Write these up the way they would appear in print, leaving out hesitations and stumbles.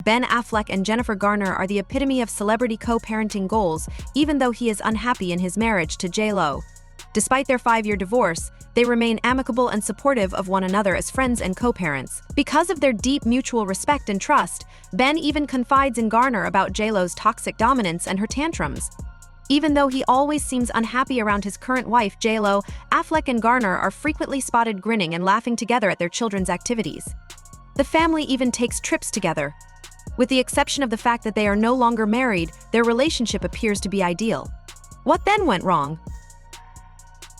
Ben Affleck and Jennifer Garner are the epitome of celebrity co-parenting goals, even though he is unhappy in his marriage to J.Lo. Despite their 5-year divorce, they remain amicable and supportive of one another as friends and co-parents. Because of their deep mutual respect and trust, Ben even confides in Garner about J.Lo's toxic dominance and her tantrums. Even though he always seems unhappy around his current wife, J.Lo, Affleck and Garner are frequently spotted grinning and laughing together at their children's activities. The family even takes trips together. With the exception of the fact that they are no longer married, their relationship appears to be ideal. What then went wrong?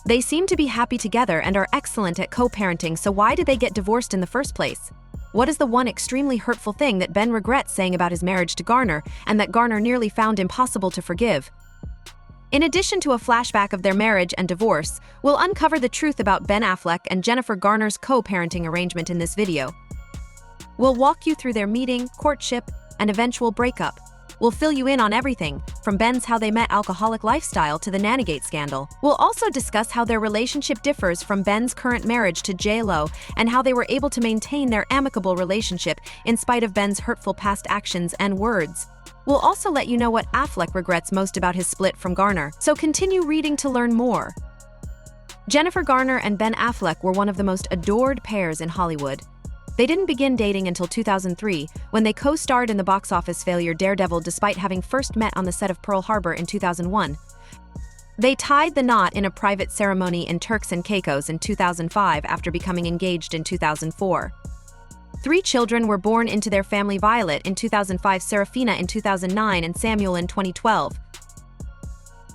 They seem to be happy together and are excellent at co-parenting, so why did they get divorced in the first place? What is the one extremely hurtful thing that Ben regrets saying about his marriage to Garner, and that Garner nearly found impossible to forgive? In addition to a flashback of their marriage and divorce, we'll uncover the truth about Ben Affleck and Jennifer Garner's co-parenting arrangement in this video. We'll walk you through their meeting, courtship, and eventual breakup. We'll fill you in on everything, from Ben's how they met alcoholic lifestyle to the Nannygate scandal. We'll also discuss how their relationship differs from Ben's current marriage to J.Lo and how they were able to maintain their amicable relationship in spite of Ben's hurtful past actions and words. We'll also let you know what Affleck regrets most about his split from Garner, so continue reading to learn more. Jennifer Garner and Ben Affleck were one of the most adored pairs in Hollywood. They didn't begin dating until 2003, when they co-starred in the box office failure Daredevil despite having first met on the set of Pearl Harbor in 2001. They tied the knot in a private ceremony in Turks and Caicos in 2005 after becoming engaged in 2004. 3 children were born into their family: Violet in 2005, Serafina in 2009, and Samuel in 2012.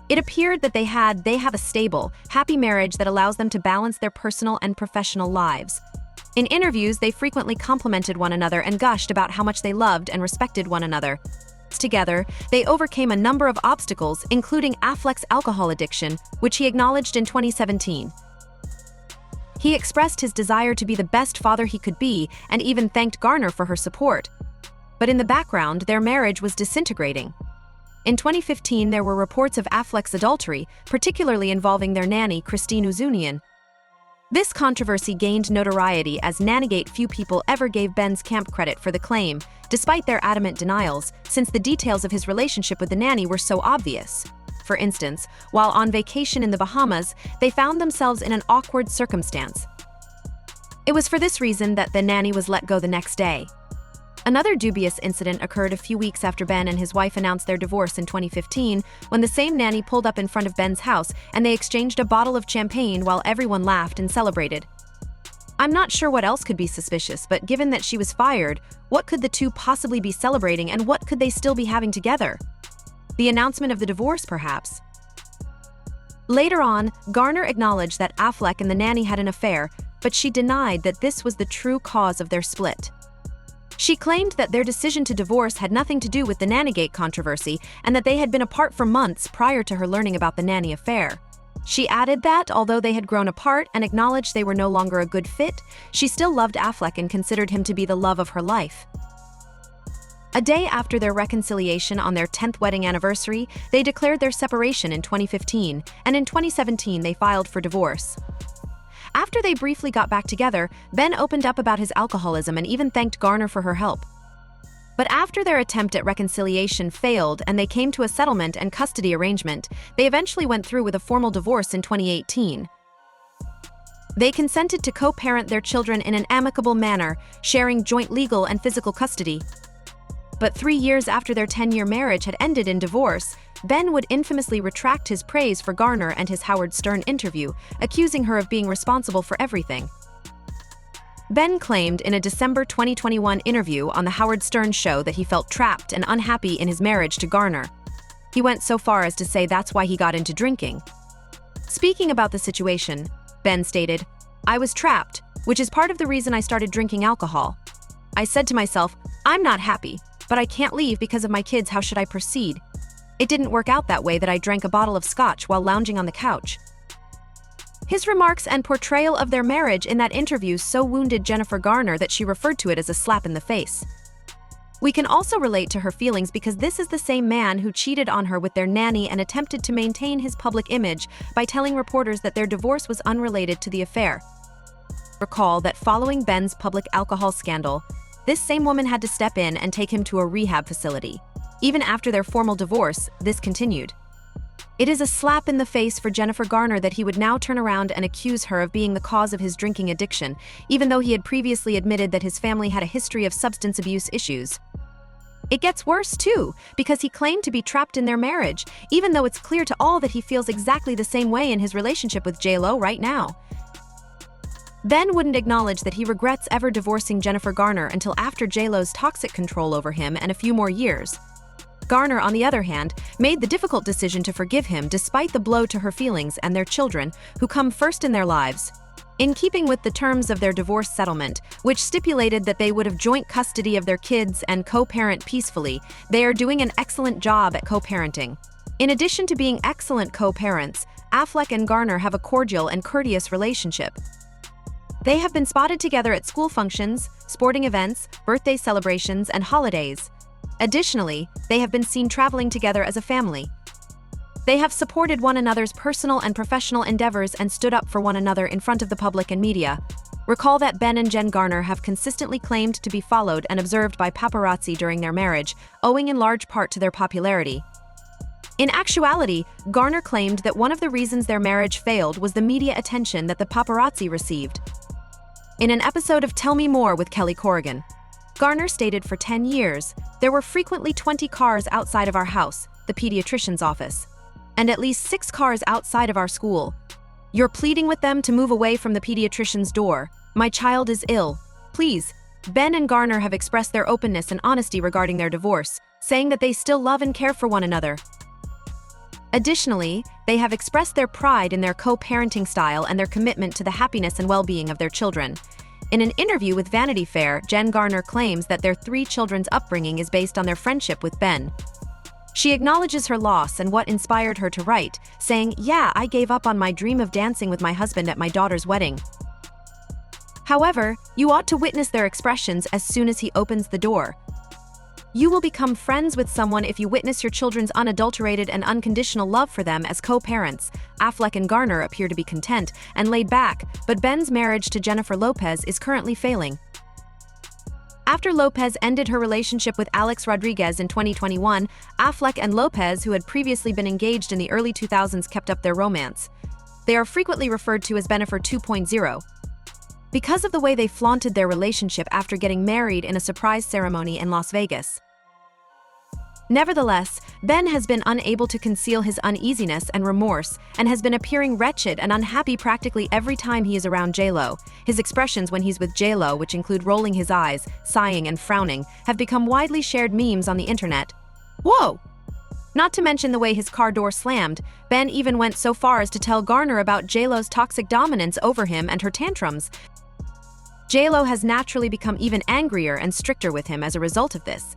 It appeared that they have a stable, happy marriage that allows them to balance their personal and professional lives. In interviews, they frequently complimented one another and gushed about how much they loved and respected one another. Together, they overcame a number of obstacles, including Affleck's alcohol addiction, which he acknowledged in 2017. He expressed his desire to be the best father he could be and even thanked Garner for her support. But in the background, their marriage was disintegrating. In 2015, there were reports of Affleck's adultery, particularly involving their nanny, Christine Uzunian. This controversy gained notoriety as Nannygate. Few people ever gave Ben's camp credit for the claim, despite their adamant denials, since the details of his relationship with the nanny were so obvious. For instance, while on vacation in the Bahamas, they found themselves in an awkward circumstance. It was for this reason that the nanny was let go the next day. Another dubious incident occurred a few weeks after Ben and his wife announced their divorce in 2015, when the same nanny pulled up in front of Ben's house and they exchanged a bottle of champagne while everyone laughed and celebrated. I'm not sure what else could be suspicious, but given that she was fired, what could the two possibly be celebrating, and what could they still be having together? The announcement of the divorce, perhaps? Later on, Garner acknowledged that Affleck and the nanny had an affair, but she denied that this was the true cause of their split. She claimed that their decision to divorce had nothing to do with the Nannygate controversy and that they had been apart for months prior to her learning about the nanny affair. She added that, although they had grown apart and acknowledged they were no longer a good fit, she still loved Affleck and considered him to be the love of her life. A day after their reconciliation on their 10th wedding anniversary, they declared their separation in 2015, and in 2017 they filed for divorce. After they briefly got back together, Ben opened up about his alcoholism and even thanked Garner for her help. But after their attempt at reconciliation failed and they came to a settlement and custody arrangement, they eventually went through with a formal divorce in 2018. They consented to co-parent their children in an amicable manner, sharing joint legal and physical custody. But 3 years after their 10-year marriage had ended in divorce, Ben would infamously retract his praise for Garner and his Howard Stern interview, accusing her of being responsible for everything. Ben claimed in a December 2021 interview on the Howard Stern show that he felt trapped and unhappy in his marriage to Garner. He went so far as to say that's why he got into drinking. Speaking about the situation, Ben stated, "I was trapped, which is part of the reason I started drinking alcohol. I said to myself, I'm not happy, but I can't leave because of my kids. How should I proceed? It didn't work out that way that I drank a bottle of scotch while lounging on the couch." His remarks and portrayal of their marriage in that interview so wounded Jennifer Garner that she referred to it as a slap in the face. We can also relate to her feelings because this is the same man who cheated on her with their nanny and attempted to maintain his public image by telling reporters that their divorce was unrelated to the affair. Recall that following Ben's public alcohol scandal, this same woman had to step in and take him to a rehab facility. Even after their formal divorce, this continued. It is a slap in the face for Jennifer Garner that he would now turn around and accuse her of being the cause of his drinking addiction, even though he had previously admitted that his family had a history of substance abuse issues. It gets worse, too, because he claimed to be trapped in their marriage, even though it's clear to all that he feels exactly the same way in his relationship with J.Lo right now. Ben wouldn't acknowledge that he regrets ever divorcing Jennifer Garner until after J.Lo's toxic control over him and a few more years. Garner, on the other hand, made the difficult decision to forgive him despite the blow to her feelings and their children, who come first in their lives. In keeping with the terms of their divorce settlement, which stipulated that they would have joint custody of their kids and co-parent peacefully, they are doing an excellent job at co-parenting. In addition to being excellent co-parents, Affleck and Garner have a cordial and courteous relationship. They have been spotted together at school functions, sporting events, birthday celebrations, and holidays. Additionally, they have been seen traveling together as a family. They have supported one another's personal and professional endeavors and stood up for one another in front of the public and media. Recall that Ben and Jen Garner have consistently claimed to be followed and observed by paparazzi during their marriage, owing in large part to their popularity. In actuality, Garner claimed that one of the reasons their marriage failed was the media attention that the paparazzi received. In an episode of Tell Me More with Kelly Corrigan, Garner stated for 10 years, there were frequently 20 cars outside of our house, the pediatrician's office, and at least 6 cars outside of our school. You're pleading with them to move away from the pediatrician's door. My child is ill. Please. Ben and Garner have expressed their openness and honesty regarding their divorce, saying that they still love and care for one another. Additionally, they have expressed their pride in their co-parenting style and their commitment to the happiness and well-being of their children. In an interview with Vanity Fair, Jen Garner claims that their 3 children's upbringing is based on their friendship with Ben. She acknowledges her loss and what inspired her to write, saying, "Yeah, I gave up on my dream of dancing with my husband at my daughter's wedding. However, you ought to witness their expressions as soon as he opens the door. You will become friends with someone if you witness your children's unadulterated and unconditional love for them as co-parents." Affleck and Garner appear to be content and laid back, but Ben's marriage to Jennifer Lopez is currently failing. After Lopez ended her relationship with Alex Rodriguez in 2021, Affleck and Lopez, who had previously been engaged in the early 2000s, kept up their romance. They are frequently referred to as Bennifer 2.0. Because of the way they flaunted their relationship after getting married in a surprise ceremony in Las Vegas. Nevertheless, Ben has been unable to conceal his uneasiness and remorse and has been appearing wretched and unhappy practically every time he is around J.Lo. His expressions when he's with J.Lo, which include rolling his eyes, sighing, and frowning, have become widely shared memes on the internet. Whoa! Not to mention the way his car door slammed. Ben even went so far as to tell Garner about J.Lo's toxic dominance over him and her tantrums. J.Lo has naturally become even angrier and stricter with him as a result of this.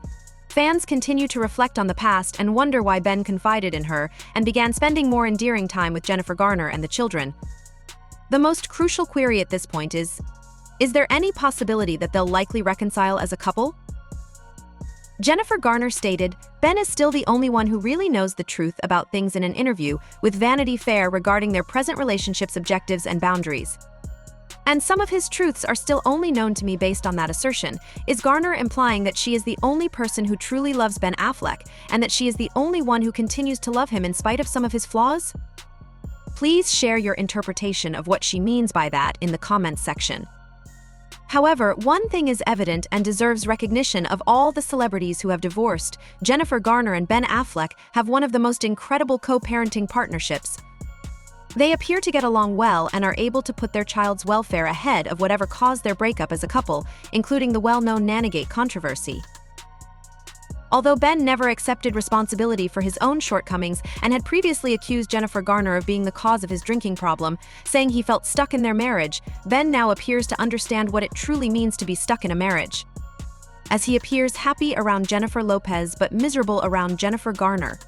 Fans continue to reflect on the past and wonder why Ben confided in her and began spending more endearing time with Jennifer Garner and the children. The most crucial query at this point is there any possibility that they'll likely reconcile as a couple? Jennifer Garner stated, Ben is still the only one who really knows the truth about things in an interview with Vanity Fair regarding their present relationship's objectives and boundaries. And some of his truths are still only known to me based on that assertion. Is Garner implying that she is the only person who truly loves Ben Affleck, and that she is the only one who continues to love him in spite of some of his flaws? Please share your interpretation of what she means by that in the comments section. However, one thing is evident and deserves recognition of all the celebrities who have divorced. Jennifer Garner and Ben Affleck have one of the most incredible co-parenting partnerships. They appear to get along well and are able to put their child's welfare ahead of whatever caused their breakup as a couple, including the well-known Nannygate controversy. Although Ben never accepted responsibility for his own shortcomings and had previously accused Jennifer Garner of being the cause of his drinking problem, saying he felt stuck in their marriage, Ben now appears to understand what it truly means to be stuck in a marriage, as he appears happy around Jennifer Lopez but miserable around Jennifer Garner.